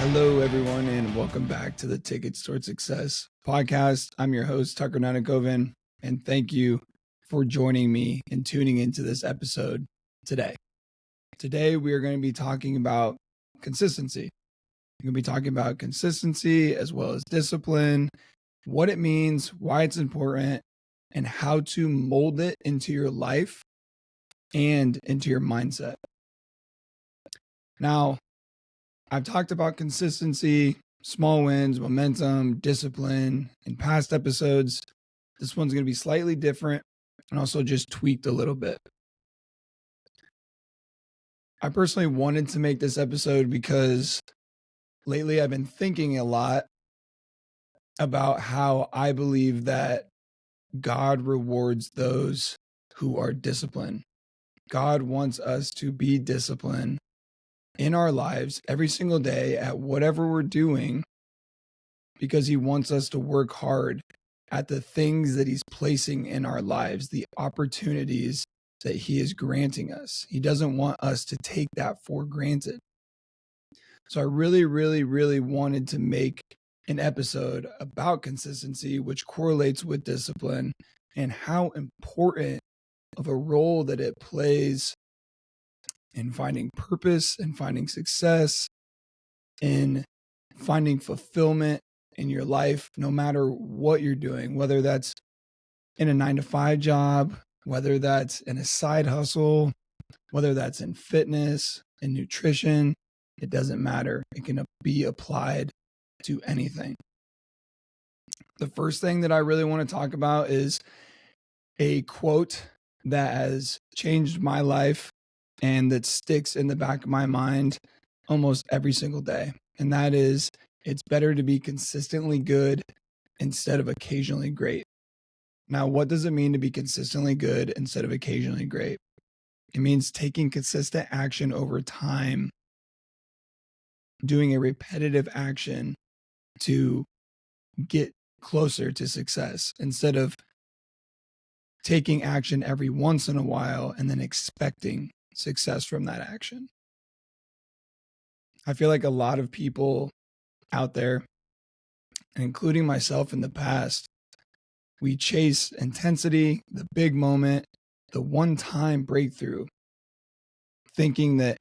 Hello, everyone, and welcome back to the Tickets Toward Success podcast. I'm your host, Tucker Nanakoven, and thank you for joining me and tuning into this episode today. Today, we are going to be talking about consistency. We're going to be talking about consistency as well as discipline, what it means, why it's important, and how to mold it into your life and into your mindset. Now, I've talked about consistency, small wins, momentum, discipline in past episodes. This one's going to be slightly different and also just tweaked a little bit. I personally wanted to make this episode because lately I've been thinking a lot about how I believe that God rewards those who are disciplined. God wants us to be disciplined in our lives every single day at whatever we're doing, because he wants us to work hard at the things that he's placing in our lives, the opportunities that he is granting us. He doesn't want us to take that for granted. So I really wanted to make an episode about consistency, which correlates with discipline, and how important of a role that it plays in finding purpose, in finding success, in finding fulfillment in your life, no matter what you're doing, whether that's in a 9-to-5 job, whether that's in a side hustle, whether that's in fitness and nutrition. It doesn't matter. It can be applied to anything. The first thing that I really want to talk about is a quote that has changed my life and that sticks in the back of my mind almost every single day. And that is, it's better to be consistently good instead of occasionally great. Now, what does it mean to be consistently good instead of occasionally great? It means taking consistent action over time, doing a repetitive action to get closer to success instead of taking action every once in a while and then expecting success from that action. I feel like a lot of people out there, including myself in the past, we chase intensity, the big moment, the one-time breakthrough, thinking that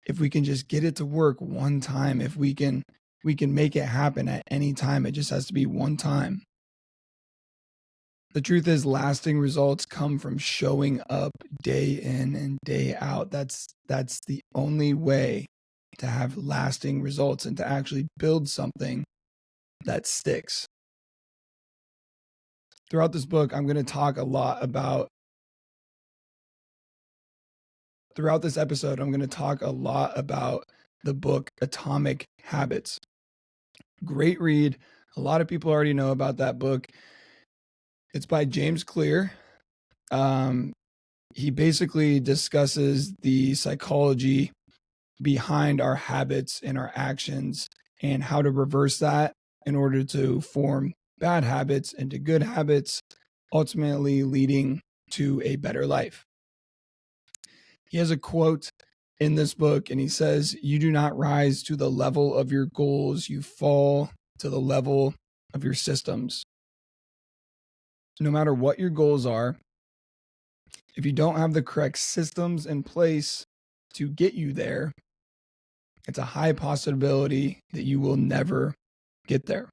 if we can just get it to work one time, if we can make it happen at any time, it just has to be one time. The truth is, lasting results come from showing up day in and day out. That's the only way to have lasting results and to actually build something that sticks. Throughout this book, I'm going to talk a lot about Throughout this episode, I'm going to talk a lot about the book Atomic Habits. Great read. A lot of people already know about that book. It's by James Clear. He basically discusses the psychology behind our habits and our actions and how to reverse that in order to form bad habits into good habits, ultimately leading to a better life. He has a quote in this book, and he says, "You do not rise to the level of your goals, you fall to the level of your systems." No matter what your goals are, if you don't have the correct systems in place to get you there, it's a high possibility that you will never get there.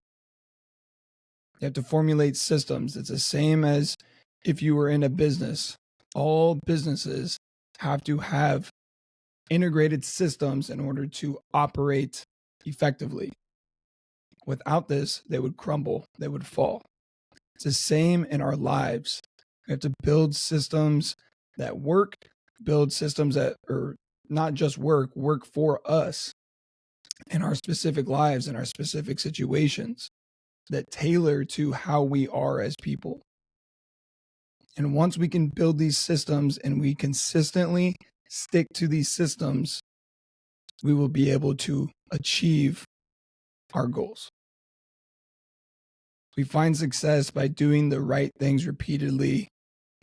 You have to formulate systems. It's the same as if you were in a business. All businesses have to have integrated systems in order to operate effectively. Without this, they would crumble, they would fall. It's the same in our lives. We have to build systems that work, build systems that are not just work for us in our specific lives, in our specific situations, that tailor to how we are as people. And once we can build these systems and we consistently stick to these systems, we will be able to achieve our goals. We find success by doing the right things repeatedly,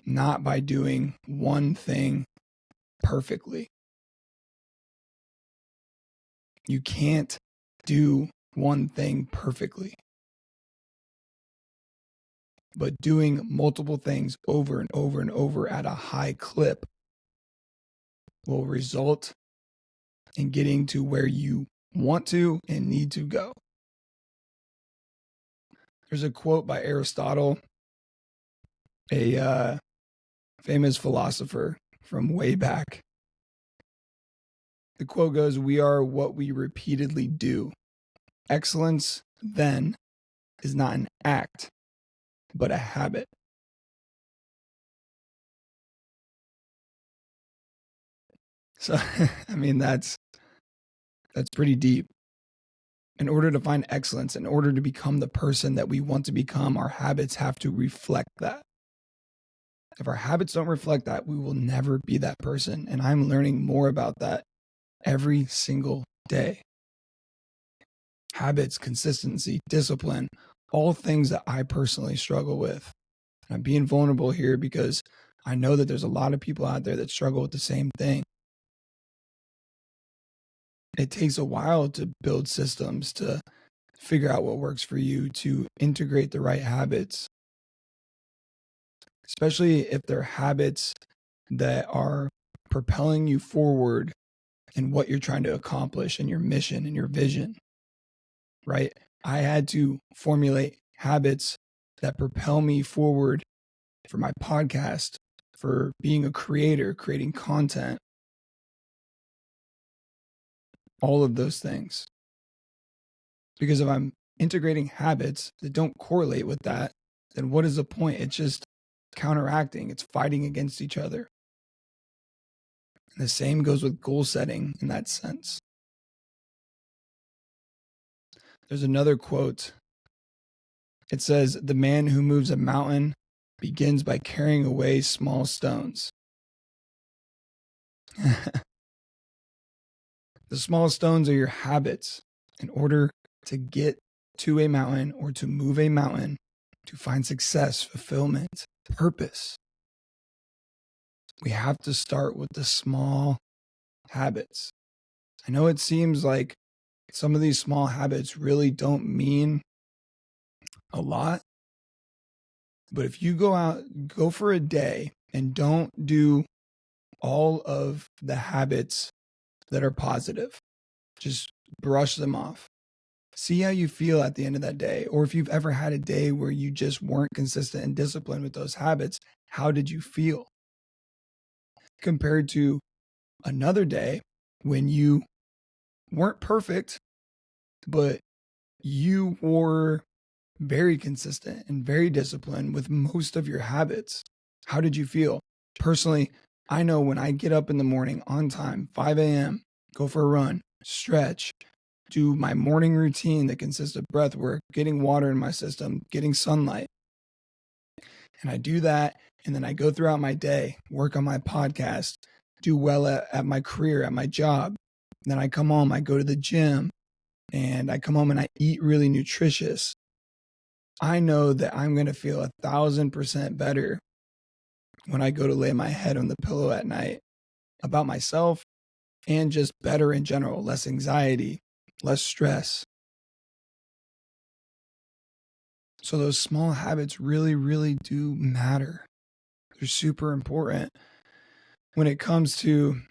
not by doing one thing perfectly. You can't do one thing perfectly. But doing multiple things over and over and over at a high clip will result in getting to where you want to and need to go. There's a quote by Aristotle, a famous philosopher from way back. The quote goes, "We are what we repeatedly do. Excellence, then, is not an act, but a habit." So, I mean, that's pretty deep. In order to find excellence, in order to become the person that we want to become, our habits have to reflect that. If our habits don't reflect that, we will never be that person. And I'm learning more about that every single day. Habits, consistency, discipline, all things that I personally struggle with. And I'm being vulnerable here because I know that there's a lot of people out there that struggle with the same thing. It takes a while to build systems, to figure out what works for you, to integrate the right habits, especially if they're habits that are propelling you forward in what you're trying to accomplish and your mission and your vision, right? I had to formulate habits that propel me forward for my podcast, for being a creator, creating content, all of those things. Because if I'm integrating habits that don't correlate with that, then what is the point? It's just counteracting, it's fighting against each other. And the same goes with goal setting in that sense. There's another quote. It says, "The man who moves a mountain begins by carrying away small stones." The small stones are your habits. In order to get to a mountain or to move a mountain, to find success, fulfillment, purpose, we have to start with the small habits. I know it seems like some of these small habits really don't mean a lot, but if you go for a day and don't do all of the habits that are positive, just brush them off. See how you feel at the end of that day. Or if you've ever had a day where you just weren't consistent and disciplined with those habits, how did you feel? Compared to another day when you weren't perfect, but you were very consistent and very disciplined with most of your habits. How did you feel? Personally, I know when I get up in the morning on time, 5 a.m., go for a run, stretch, do my morning routine that consists of breath work, getting water in my system, getting sunlight. And I do that, and then I go throughout my day, work on my podcast, do well at my career, at my job. Then I come home, I go to the gym, and I come home and I eat really nutritious. I know that I'm going to feel 1,000% better when I go to lay my head on the pillow at night about myself and just better in general, less anxiety, less stress. So those small habits really, really do matter. They're super important when it comes to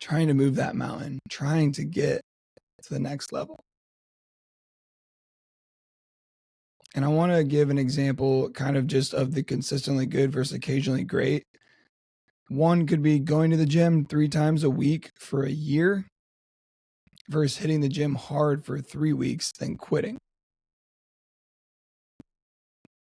trying to move that mountain, trying to get to the next level. And I want to give an example kind of just of the consistently good versus occasionally great. One could be going to the gym 3 times a week for a year versus hitting the gym hard for 3 weeks, then quitting.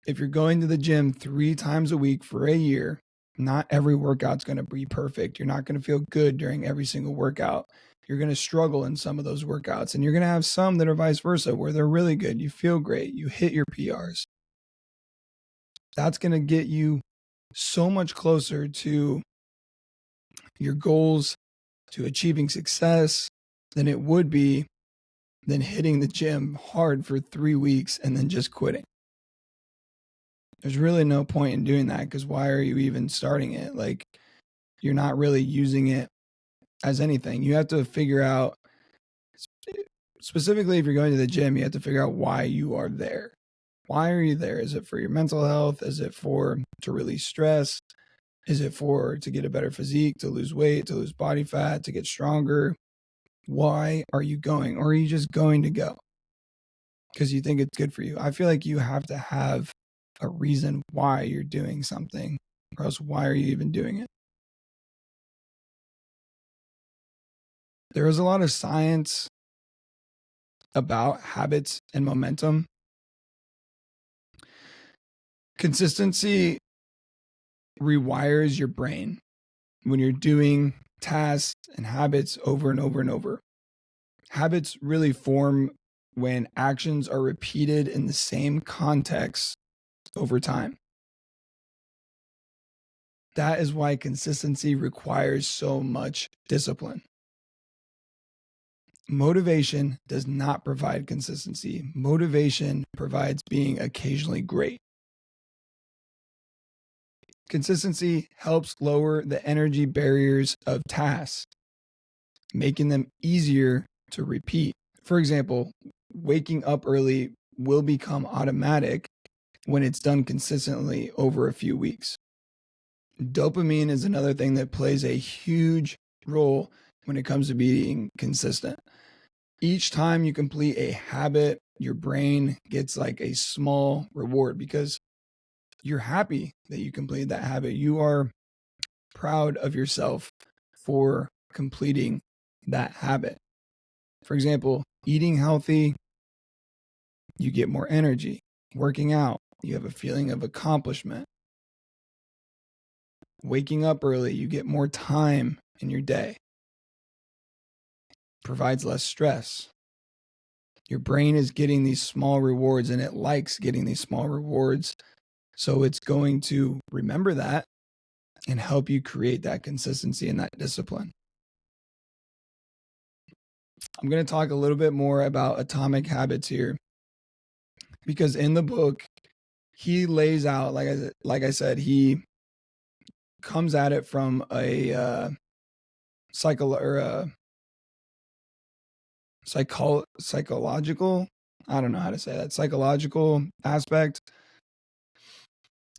If you're going to the gym 3 times a week for a year, not every workout's going to be perfect. You're not going to feel good during every single workout. You're going to struggle in some of those workouts, and you're going to have some that are vice versa, where they're really good. You feel great. You hit your PRs. That's going to get you so much closer to your goals, to achieving success, than it would be than hitting the gym hard for 3 weeks and then just quitting. There's really no point in doing that, because why are you even starting it? Like, you're not really using it as anything. You have to figure out, specifically if you're going to the gym, you have to figure out why you are there. Why are you there? Is it for your mental health? Is it to release stress? Is it to get a better physique, to lose weight, to lose body fat, to get stronger? Why are you going? Or are you just going to go because you think it's good for you? I feel like you have to have a reason why you're doing something, or else why are you even doing it? There is a lot of science about habits and momentum. Consistency rewires your brain when you're doing tasks and habits over and over and over. Habits really form when actions are repeated in the same context over time. That is why consistency requires so much discipline. Motivation does not provide consistency. Motivation provides being occasionally great. Consistency helps lower the energy barriers of tasks, making them easier to repeat. For example, waking up early will become automatic when it's done consistently over a few weeks. Dopamine is another thing that plays a huge role when it comes to being consistent. Each time you complete a habit, your brain gets like a small reward because you're happy that you completed that habit. You are proud of yourself for completing that habit. For example, eating healthy, you get more energy. Working out, you have a feeling of accomplishment. Waking up early, you get more time in your day. Provides less stress. Your brain is getting these small rewards and it likes getting these small rewards. So it's going to remember that and help you create that consistency and that discipline. I'm going to talk a little bit more about atomic habits here because in the book, he lays out, like I said, he comes at it from a psychological, I don't know how to say that, psychological aspect.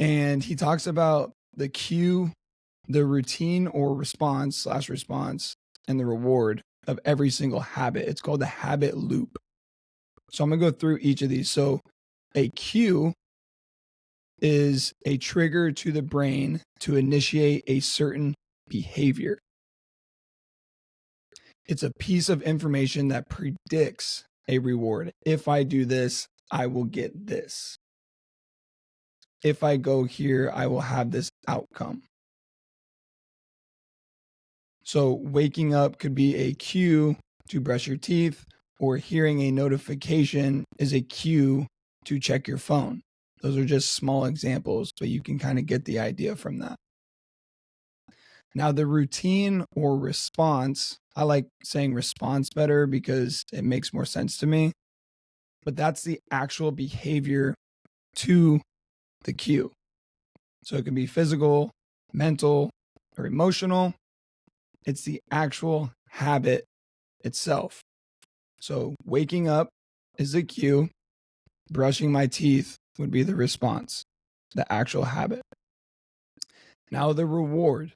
And he talks about the cue, the routine or response, and the reward of every single habit. It's called the habit loop. So I'm going to go through each of these. So a cue is a trigger to the brain to initiate a certain behavior. It's a piece of information that predicts a reward. If I do this, I will get this. If I go here, I will have this outcome. So waking up could be a cue to brush your teeth, or hearing a notification is a cue to check your phone. Those are just small examples, but you can kind of get the idea from that. Now, the routine or response, I like saying response better because it makes more sense to me, but that's the actual behavior to the cue. So it can be physical, mental, or emotional. It's the actual habit itself. So waking up is the cue. Brushing my teeth would be the response, the actual habit. Now the reward,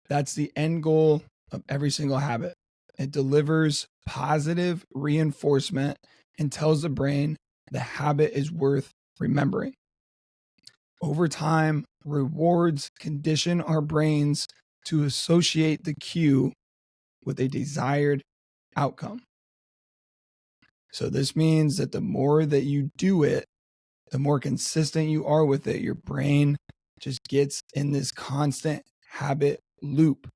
that's the end goal of every single habit. It delivers positive reinforcement and tells the brain the habit is worth remembering. Over time, rewards condition our brains to associate the cue with a desired outcome. So this means that the more that you do it, the more consistent you are with it, your brain just gets in this constant habit loop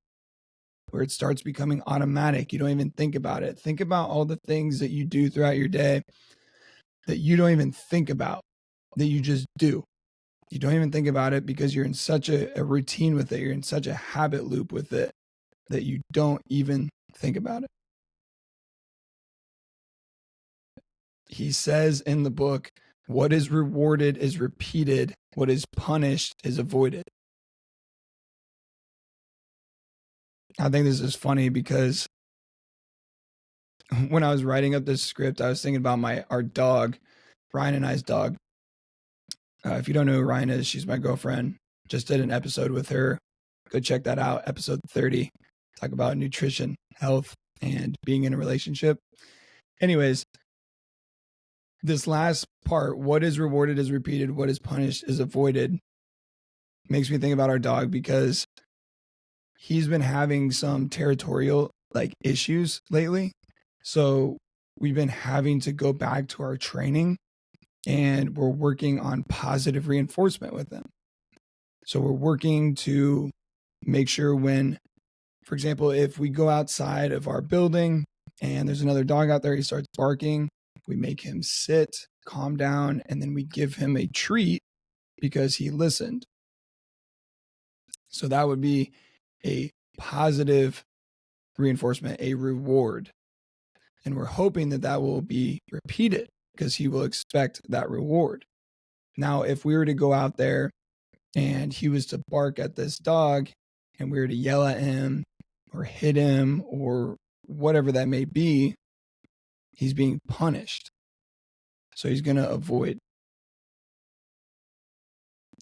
where it starts becoming automatic. You don't even think about it. Think about all the things that you do throughout your day that you don't even think about, that you just do. You don't even think about it because you're in such a routine with it. You're in such a habit loop with it that you don't even think about it. He says in the book, what is rewarded is repeated. What is punished is avoided. I think this is funny because when I was writing up this script, I was thinking about our dog, Ryan and I's dog. If you don't know who Ryan is, she's my girlfriend. Just did an episode with her. Go check that out, episode 30. Talk about nutrition, health, and being in a relationship. Anyways, this last part, what is rewarded is repeated, what is punished is avoided, makes me think about our dog because he's been having some territorial issues lately. So we've been having to go back to our training and we're working on positive reinforcement with him. So we're working to make sure when, for example, if we go outside of our building and there's another dog out there, he starts barking, we make him sit, calm down, and then we give him a treat because he listened. So that would be a positive reinforcement, a reward. And we're hoping that that will be repeated because he will expect that reward. Now, if we were to go out there and he was to bark at this dog and we were to yell at him or hit him or whatever that may be, he's being punished. So he's going to avoid.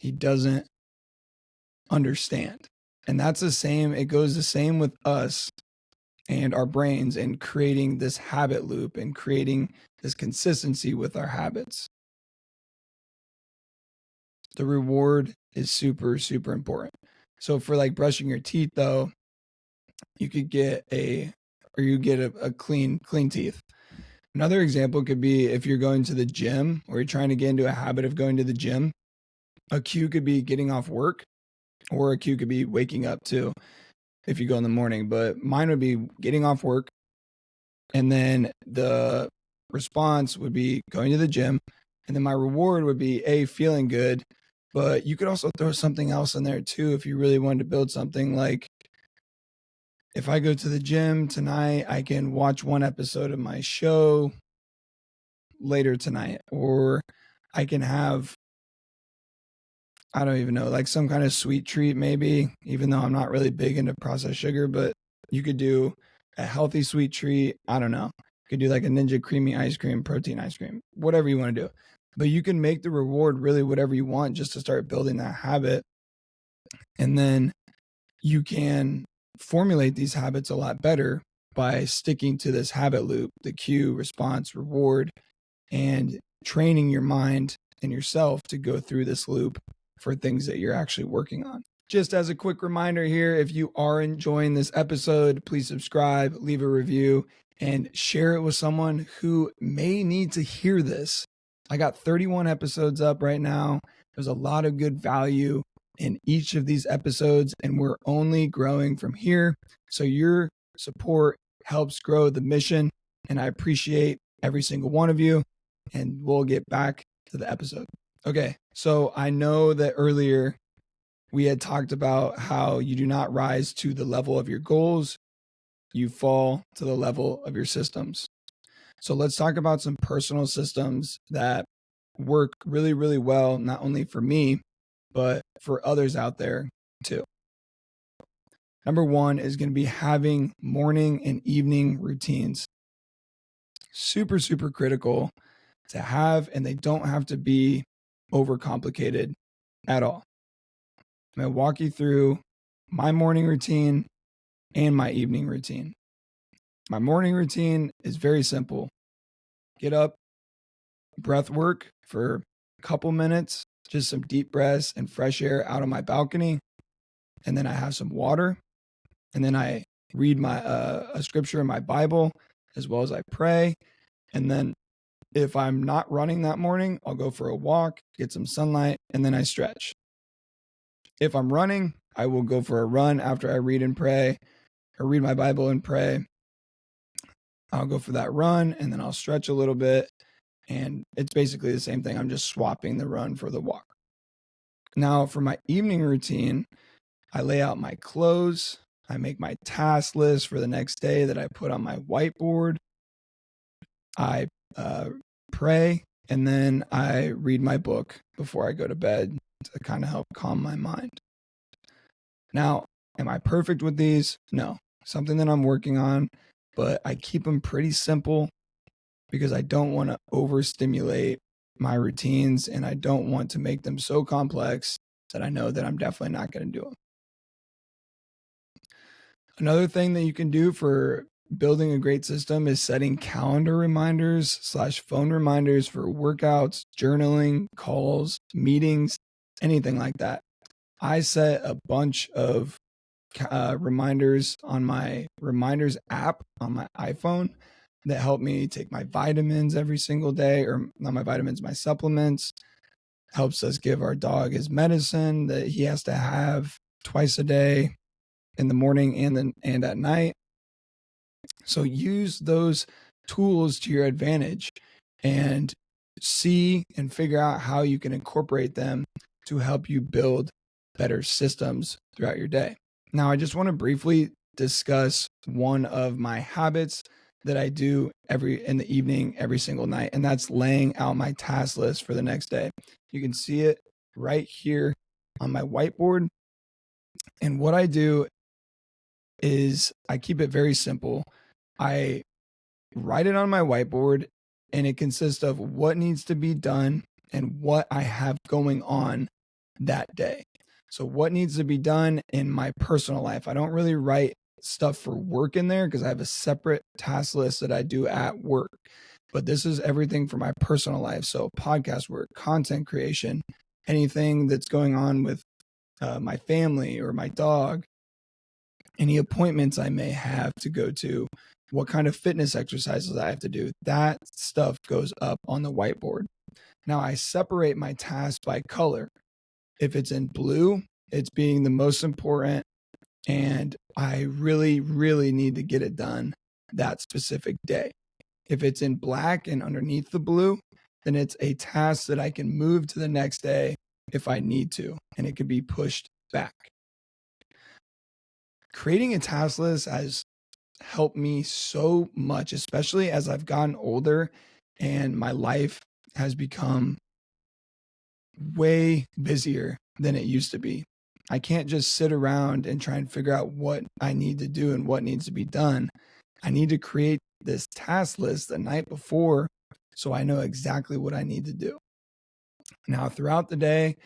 He doesn't understand. And that's the same. It goes the same with us and our brains and creating this habit loop and creating this consistency with our habits. The reward is super, super important. So for brushing your teeth, though, you could get a clean teeth. Another example could be if you're going to the gym or you're trying to get into a habit of going to the gym, a cue could be getting off work or a cue could be waking up too if you go in the morning. But mine would be getting off work. And then the response would be going to the gym. And then my reward would be feeling good. But you could also throw something else in there too if you really wanted to build something like, if I go to the gym tonight, I can watch one episode of my show later tonight. Or I can have, I don't even know, some kind of sweet treat maybe, even though I'm not really big into processed sugar, but you could do a healthy sweet treat. I don't know. You could do a Ninja creamy ice cream, protein ice cream, whatever you want to do. But you can make the reward really whatever you want just to start building that habit. And then you can formulate these habits a lot better by sticking to this habit loop, the cue, response, reward, and training your mind and yourself to go through this loop for things that you're actually working on. Just as a quick reminder here, if you are enjoying this episode, please subscribe, leave a review, and share it with someone who may need to hear this. I got 31 episodes up right now. There's a lot of good value in each of these episodes, and we're only growing from here. So your support helps grow the mission, and I appreciate every single one of you, and we'll get back to the episode. Okay, so I know that earlier we had talked about how you do not rise to the level of your goals, you fall to the level of your systems. So let's talk about some personal systems that work really, really well, not only for me, but for others out there too. Number one is going to be having morning and evening routines. Super, super critical to have, and they don't have to be overcomplicated at all. I'm going to walk you through my morning routine and my evening routine. My morning routine is very simple. Get up, breath work for a couple minutes, just some deep breaths and fresh air out on my balcony. And then I have some water. And then I read my a scripture in my Bible as well as I pray. And then if I'm not running that morning, I'll go for a walk, get some sunlight, and then I stretch. If I'm running, I will go for a run after I read and pray or read my Bible and pray. I'll go for that run and then I'll stretch a little bit. And it's basically the same thing. I'm just swapping the run for the walk. Now for my evening routine, I lay out my clothes. I make my task list for the next day that I put on my whiteboard. I pray, and then I read my book before I go to bed to kind of help calm my mind. Now, am I perfect with these? No. Something that I'm working on. but I keep them pretty simple because I don't want to overstimulate my routines and I don't want to make them so complex that I know that I'm definitely not going to do them. Another thing that you can do for building a great system is setting calendar reminders / phone reminders for workouts, journaling, calls, meetings, anything like that. I set a bunch of reminders on my reminders app on my iPhone that help me take my vitamins every single day, or not my vitamins, my supplements. Helps us give our dog his medicine that he has to have twice a day in the morning and at night. So use those tools to your advantage and see and figure out how you can incorporate them to help you build better systems throughout your day. Now, I just want to briefly discuss one of my habits that I do in the evening, every single night, and that's laying out my task list for the next day. You can see it right here on my whiteboard. And what I do is I keep it very simple. I write it on my whiteboard, and it consists of what needs to be done and what I have going on that day. So what needs to be done in my personal life. I don't really write stuff for work in there because I have a separate task list that I do at work. But this is everything for my personal life. So podcast work, content creation, anything that's going on with my family or my dog, any appointments I may have to go to, what kind of fitness exercises I have to do. That stuff goes up on the whiteboard. Now I separate my tasks by color. If it's in blue, it's being the most important, and I really, really need to get it done that specific day. If it's in black and underneath the blue, then it's a task that I can move to the next day if I need to, and it can be pushed back. Creating a task list has helped me so much, especially as I've gotten older and my life has become way busier than it used to be. I can't just sit around and try and figure out what I need to do and what needs to be done. I need to create this task list the night before so I know exactly what I need to do. Now, throughout the day,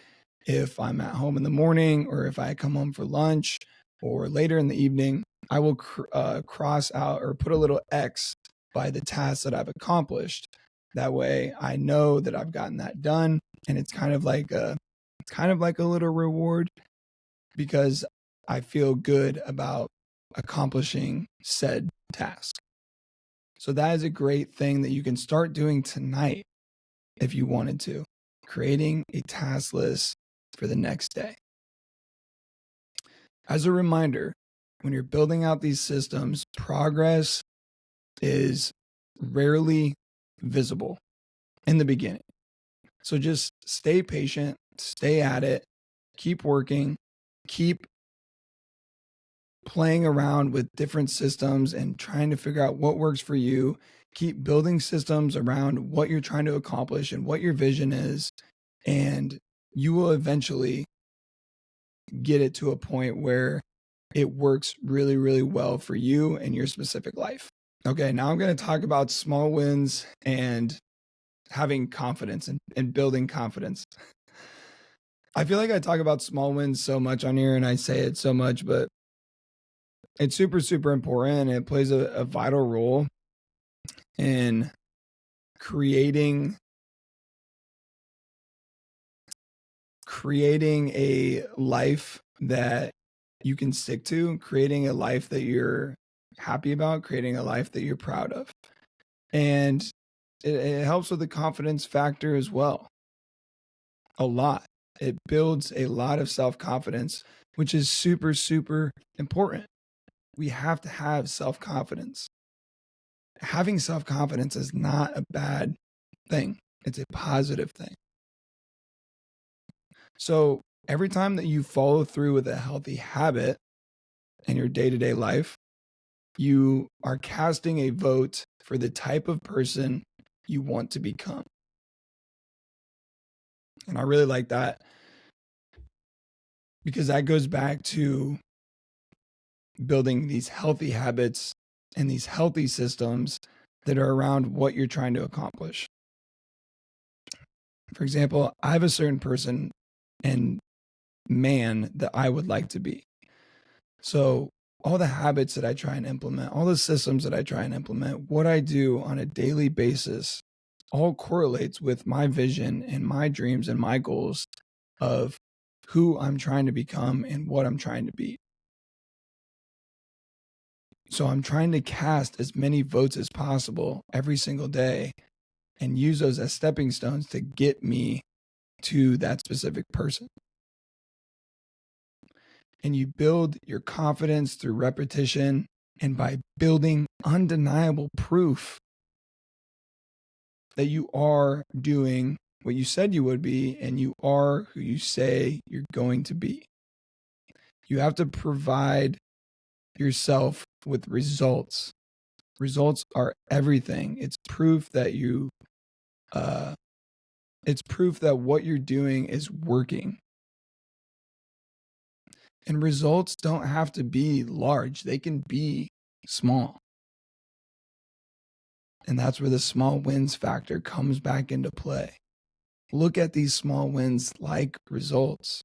if I'm at home in the morning or if I come home for lunch or later in the evening, I will cross out or put a little X by the tasks that I've accomplished. That way I know that I've gotten that done, and it's kind of like a little reward because I feel good about accomplishing said task. So that is a great thing that you can start doing tonight if you wanted to, creating a task list for the next day. As a reminder, when you're building out these systems, progress is rarely visible in the beginning. So just stay patient, stay at it, keep working, keep playing around with different systems and trying to figure out what works for you. Keep building systems around what you're trying to accomplish and what your vision is, and you will eventually get it to a point where it works really, really well for you and your specific life. Okay, now I'm going to talk about small wins and having confidence and building confidence. I feel like I talk about small wins so much on here and I say it so much, but it's super, super important. It plays a vital role in creating a life that you can stick to, creating a life that you're happy about, creating a life that you're proud of. And it helps with the confidence factor as well. A lot. It builds a lot of self-confidence, which is super, super important. We have to have self-confidence. Having self-confidence is not a bad thing. It's a positive thing. So every time that you follow through with a healthy habit in your day-to-day life, you are casting a vote for the type of person you want to become. And I really like that because that goes back to building these healthy habits and these healthy systems that are around what you're trying to accomplish. For example, I have a certain person and man that I would like to be. So all the habits that I try and implement, all the systems that I try and implement, what I do on a daily basis all correlates with my vision and my dreams and my goals of who I'm trying to become and what I'm trying to be. So I'm trying to cast as many votes as possible every single day and use those as stepping stones to get me to that specific person. And you build your confidence through repetition and by building undeniable proof that you are doing what you said you would be and you are who you say you're going to be. You have to provide yourself with results. Results are everything. It's proof that what you're doing is working. And results don't have to be large. They can be small. And that's where the small wins factor comes back into play. Look at these small wins like results.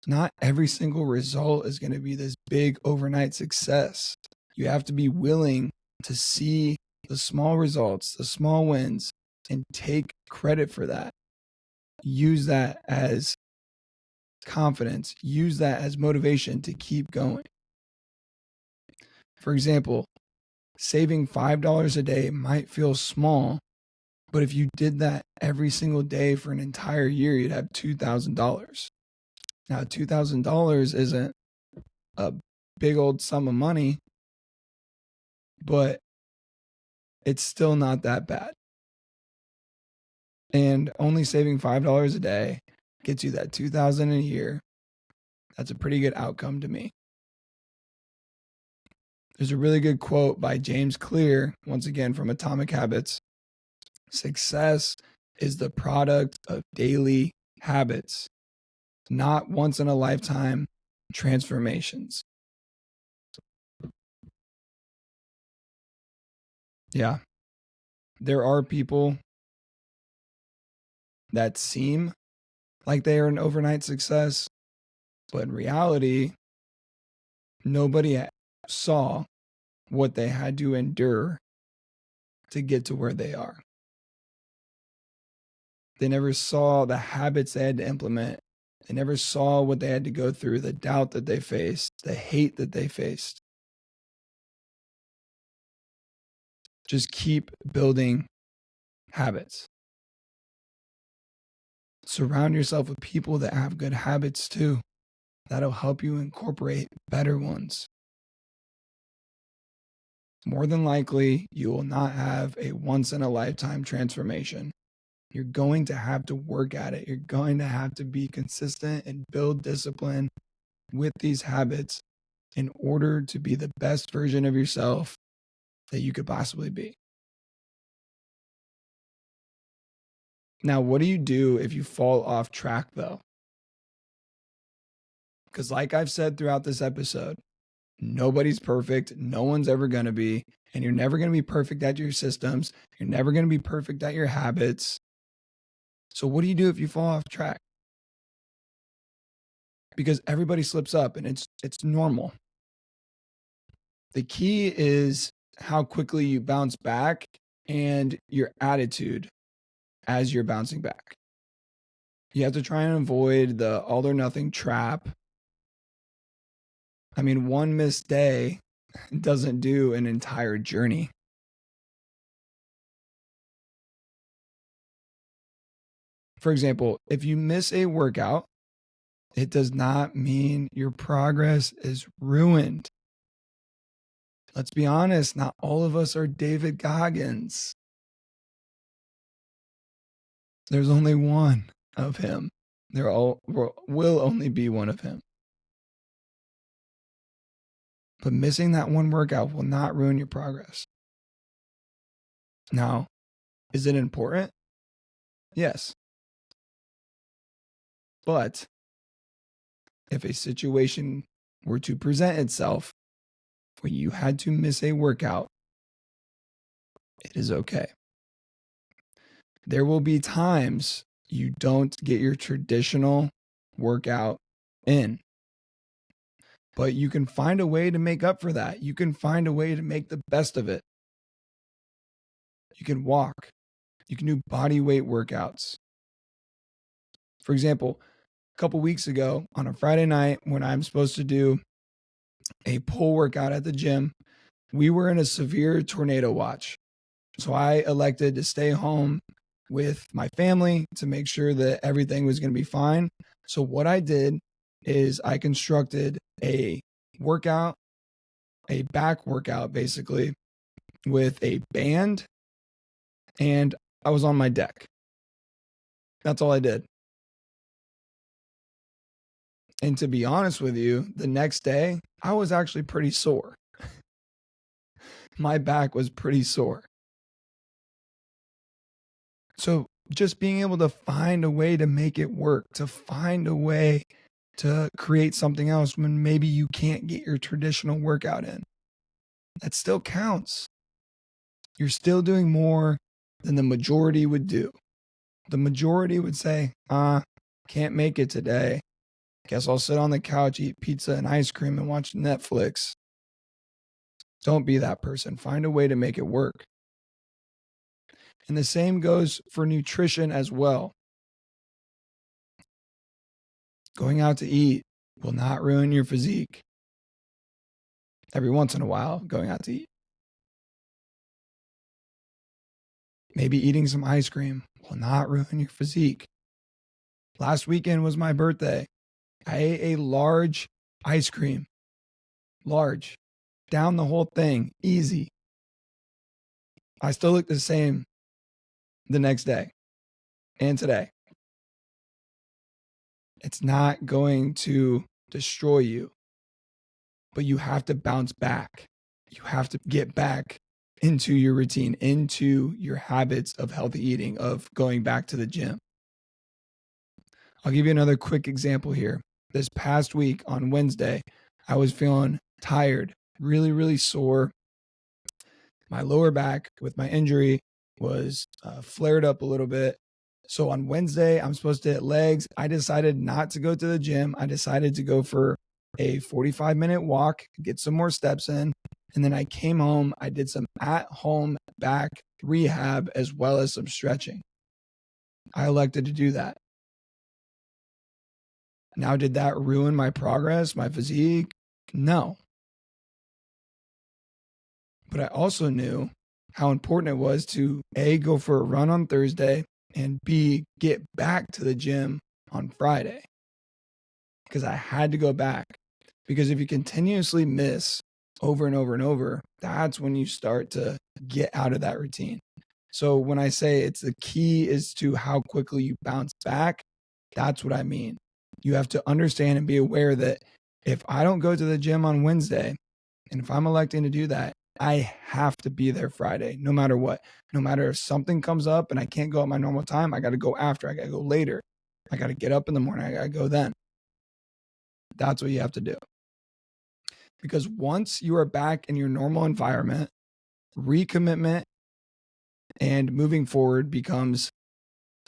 Not every single result is going to be this big overnight success. You have to be willing to see the small results, the small wins, and take credit for that. Use that as confidence. Use that as motivation to keep going. For example, saving $5 a day might feel small, but if you did that every single day for an entire year, you'd have $2,000. Now, $2,000 isn't a big old sum of money, but it's still not that bad. And only saving $5 a day gets you that $2,000 a year. That's a pretty good outcome to me. There's a really good quote by James Clear, once again from Atomic Habits. Success is the product of daily habits, not once in a lifetime transformations. Yeah. There are people that seem like they are an overnight success, but in reality, nobody saw what they had to endure to get to where they are. They never saw the habits they had to implement. They never saw what they had to go through, the doubt that they faced, the hate that they faced. Just keep building habits. Surround yourself with people that have good habits too. That'll help you incorporate better ones. More than likely, you will not have a once-in-a-lifetime transformation. You're going to have to work at it. You're going to have to be consistent and build discipline with these habits in order to be the best version of yourself that you could possibly be. Now, what do you do if you fall off track, though? Because like I've said throughout this episode, nobody's perfect. No one's ever going to be. And you're never going to be perfect at your systems. You're never going to be perfect at your habits. So what do you do if you fall off track? Because everybody slips up and it's normal. The key is how quickly you bounce back and your attitude as you're bouncing back. You have to try and avoid the all or nothing trap. I mean, one missed day doesn't do an entire journey. For example, if you miss a workout, it does not mean your progress is ruined. Let's be honest, not all of us are David Goggins. There's only one of him. There will only be one of him. But missing that one workout will not ruin your progress. Now, is it important? Yes. But if a situation were to present itself where you had to miss a workout It is okay. There will be times you don't get your traditional workout in, but you can find a way to make up for that. You can find a way to make the best of it. You can walk. You can do body weight workouts. For example, a couple weeks ago on a Friday night when I'm supposed to do a pull workout at the gym, we were in a severe tornado watch. So I elected to stay home with my family to make sure that everything was going to be fine. So what I did is I constructed a workout, a back workout basically, with a band, and I was on my deck. That's all I did. And to be honest with you, the next day, I was actually pretty sore. My back was pretty sore. So just being able to find a way to make it work, to find a way to create something else when maybe you can't get your traditional workout in, that still counts. You're still doing more than the majority would do. The majority would say, can't make it today. Guess I'll sit on the couch, eat pizza and ice cream, and watch Netflix. Don't be that person. Find a way to make it work. And the same goes for nutrition as well. Going out to eat will not ruin your physique. Every once in a while, going out to eat. Maybe eating some ice cream will not ruin your physique. Last weekend was my birthday. I ate a large ice cream. Large. Down the whole thing. Easy. I still look the same the next day and today. It's not going to destroy you, but you have to bounce back. You have to get back into your routine, into your habits of healthy eating, of going back to the gym. I'll give you another quick example here. This past week on Wednesday, I was feeling tired, really, really sore. My lower back with my injury was flared up a little bit. So on Wednesday, I'm supposed to hit legs. I decided not to go to the gym. I decided to go for a 45-minute walk, get some more steps in. And then I came home. I did some at-home back rehab as well as some stretching. I elected to do that. Now, did that ruin my progress, my physique? No. But I also knew how important it was to A, go for a run on Thursday, and B, get back to the gym on Friday. Because I had to go back. Because if you continuously miss over and over and over, that's when you start to get out of that routine. So when I say it's the key is to how quickly you bounce back, that's what I mean. You have to understand and be aware that if I don't go to the gym on Wednesday, and if I'm electing to do that, I have to be there Friday, no matter what. No matter if something comes up and I can't go at my normal time, I got to go after. I got to go later. I got to get up in the morning. I got to go then. That's what you have to do. Because once you are back in your normal environment, recommitment and moving forward becomes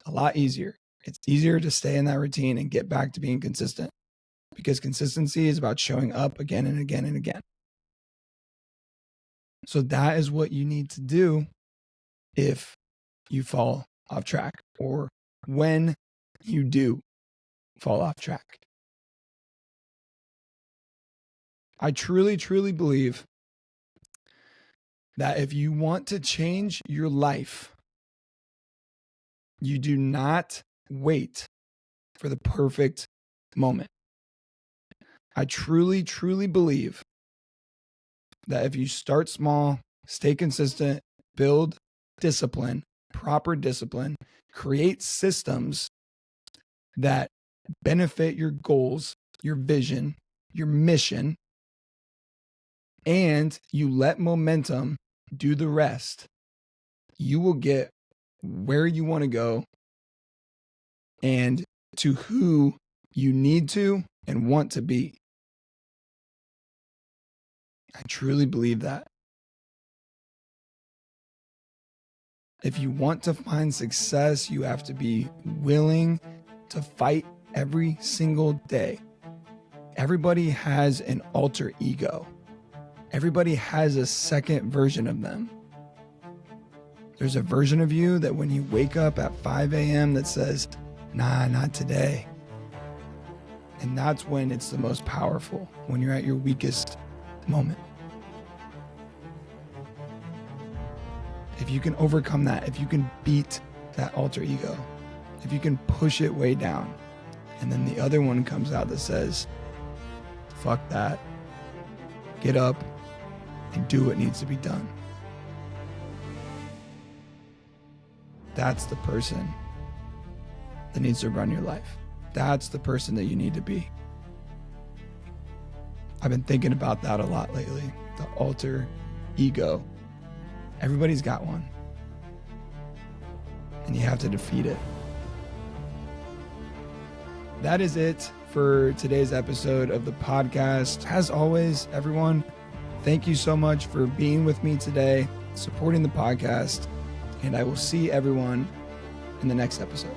a lot easier. It's easier to stay in that routine and get back to being consistent, because consistency is about showing up again and again and again. So that is what you need to do if you fall off track, or when you do fall off track. I truly, truly believe that if you want to change your life, you do not wait for the perfect moment. I truly, truly believe that if you start small, stay consistent, build discipline, proper discipline, create systems that benefit your goals, your vision, your mission, and you let momentum do the rest, you will get where you want to go and to who you need to and want to be. I truly believe that. If you want to find success, you have to be willing to fight every single day. Everybody has an alter ego. Everybody has a second version of them. There's a version of you that when you wake up at 5 a.m. that says, nah, not today. And that's when it's the most powerful, when you're at your weakest moment. If you can overcome that, if you can beat that alter ego, if you can push it way down, and then the other one comes out that says, fuck that, get up and do what needs to be done. That's the person that needs to run your life. That's the person that you need to be. I've been thinking about that a lot lately, the alter ego. Everybody's got one. And you have to defeat it. That is it for today's episode of the podcast. As always, everyone, thank you so much for being with me today, supporting the podcast, and I will see everyone in the next episode.